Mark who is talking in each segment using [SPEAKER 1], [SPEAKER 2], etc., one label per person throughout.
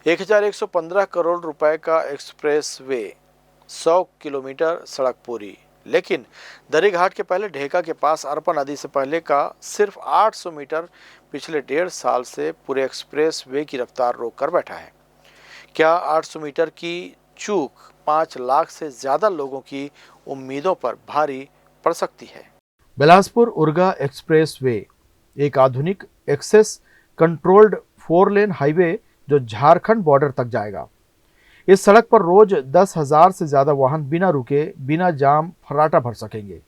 [SPEAKER 1] 1115 करोड़ रुपए का express way, 100 kilometre सड़क पूरी। लेकिन दरी घाट के पहले ढेका के पास अरपा नदी से पहले का सिर्फ 800 मीटर पिछले 1.5 साल से पूरे एक्सप्रेस वे की रफ्तार रोक कर बैठा है। क्या 800 मीटर की चूक 5 लाख से ज्यादा लोगों की उम्मीदों पर भारी पड़ सकती है। बिलासपुर उरगा एक्सप्रेस वे एक आधुनिक एक्सेस कंट्रोल्ड 4 लेन हाईवे जो झारखंड बॉर्डर तक जाएगा। इस सड़क पर रोज 10,000 से ज्यादा वाहन बिना रुके बिना जाम फर्राटा भर सकेंगे।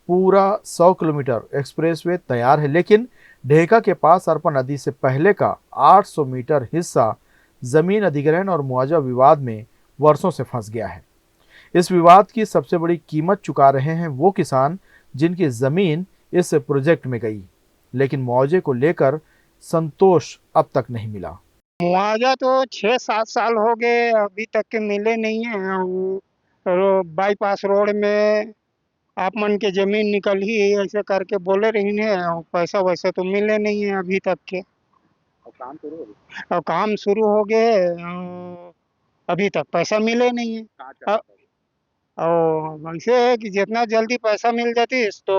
[SPEAKER 1] पूरा 100 किलोमीटर एक्सप्रेसवे तैयार है, लेकिन ढेका के पास अरपा नदी से पहले का 800 मीटर हिस्सा जमीन अधिग्रहण और मुआवजा विवाद में वर्षों से फंस गया है। इस विवाद की सबसे बड़ी कीमत चुका रहे हैं वो किसान जिनकी जमीन इस प्रोजेक्ट में गई, लेकिन मुआवजे को लेकर संतोष अब तक नहीं मिला।
[SPEAKER 2] मुआवजा तो 6-7 साल हो गए, अभी तक के मिले नहीं है। बाईपास रोड में आप मन के जमीन निकल ही ऐसे करके बोले रही है, पैसा वैसा तो मिले नहीं है अभी तक के। और काम शुरू हो गए, अभी तक पैसा मिले नहीं है। और वैसे है कि जितना जल्दी पैसा मिल जाती तो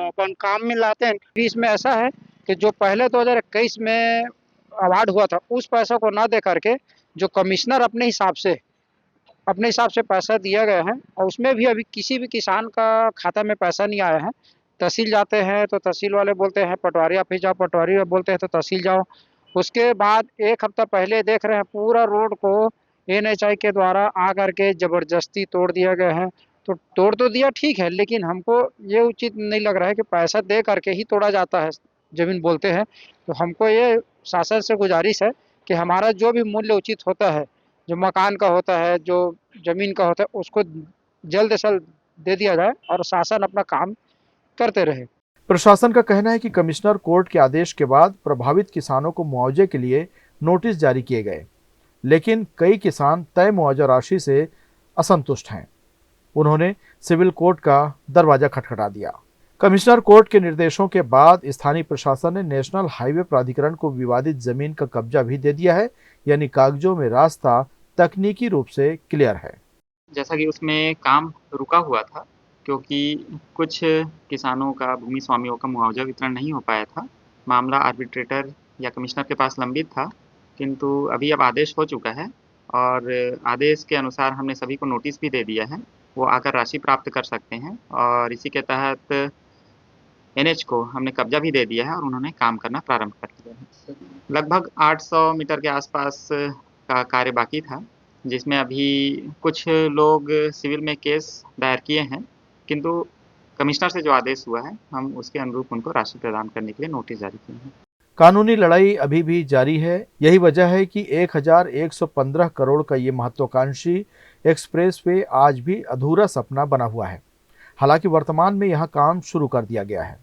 [SPEAKER 2] अपन काम में लाते हैं। इसमें ऐसा है कि जो पहले 2021 में अवार्ड हुआ था उस पैसा को ना दे करके जो कमिश्नर अपने हिसाब से पैसा दिया गया है, और उसमें भी अभी किसी भी किसान का खाता में पैसा नहीं आया है। तहसील जाते हैं तो तहसील वाले बोलते हैं पटवारी ऑफिस जाओ, पटवारी बोलते हैं तो तहसील जाओ। उसके बाद एक हफ्ता पहले देख रहे हैं पूरा रोड को NHI के द्वारा आ करके जबरदस्ती तोड़ दिया गया है। तो तोड़ तो दिया ठीक है, लेकिन हमको ये उचित नहीं लग रहा है कि पैसा दे करके ही तोड़ा जाता है जमीन बोलते हैं। तो हमको ये शासन से गुजारिश है कि हमारा जो भी मूल्य उचित होता है, जो मकान का होता है, जो जमीन का होता है, उसको जल्द से जल्द दे दिया जाए और शासन अपना काम करते रहे।
[SPEAKER 1] प्रशासन का कहना है कि कमिश्नर कोर्ट के आदेश के बाद प्रभावित किसानों को मुआवजे के लिए नोटिस जारी किए गए, लेकिन कई किसान तय मुआवजा राशि से असंतुष्ट हैं। उन्होंने सिविल कोर्ट का दरवाजा खटखटा दिया। कमिश्नर कोर्ट के निर्देशों के बाद स्थानीय प्रशासन ने नेशनल हाईवे प्राधिकरण को विवादित जमीन का कब्जा भी दे दिया है, यानी कागजों में रास्ता तकनीकी रूप से क्लियर है।
[SPEAKER 3] जैसा कि उसमें काम रुका हुआ था क्योंकि कुछ किसानों का, भूमि स्वामियों का मुआवजा वितरण नहीं हो पाया था। मामला आर्बिट्रेटर या कमिश्नर के पास लंबित था, किंतु अभी अब आदेश हो चुका है और आदेश के अनुसार हमने सभी को नोटिस भी दे दिया है। वो आकर राशि प्राप्त कर सकते हैं और इसी के तहत NH को हमने कब्जा भी दे दिया है और उन्होंने काम करना प्रारंभ कर दिया है। लगभग 800 मीटर के आसपास का कार्य बाकी था, जिसमें अभी कुछ लोग सिविल में केस दायर किए हैं, किंतु कमिश्नर से जो आदेश हुआ है हम उसके अनुरूप उनको राशि प्रदान करने के लिए नोटिस जारी किए हैं।
[SPEAKER 1] कानूनी लड़ाई अभी भी जारी है। यही वजह है कि 1115 करोड़ का ये महत्वाकांक्षी एक्सप्रेसवे आज भी अधूरा सपना बना हुआ है। हालांकि वर्तमान में यहाँ काम शुरू कर दिया गया है।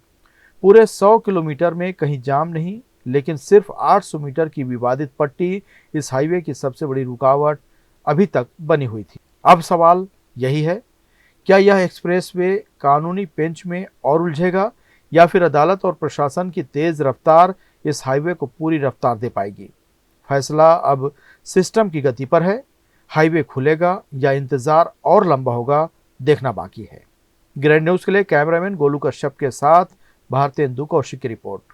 [SPEAKER 1] पूरे 100 किलोमीटर में कहीं जाम नहीं, लेकिन सिर्फ 800 मीटर की विवादित पट्टी इस हाईवे की सबसे बड़ी रुकावट अभी तक बनी हुई थी। अब सवाल यही है, क्या यह एक्सप्रेसवे कानूनी पेंच में और उलझेगा या फिर अदालत और प्रशासन की तेज रफ्तार इस हाईवे को पूरी रफ्तार दे पाएगी? फैसला अब सिस्टम की गति पर है। हाईवे खुलेगा या इंतजार और लंबा होगा, देखना बाकी है। ग्रैंड न्यूज के लिए कैमरामैन गोलू कश्यप के साथ भारतेंदु कौशिक की रिपोर्ट।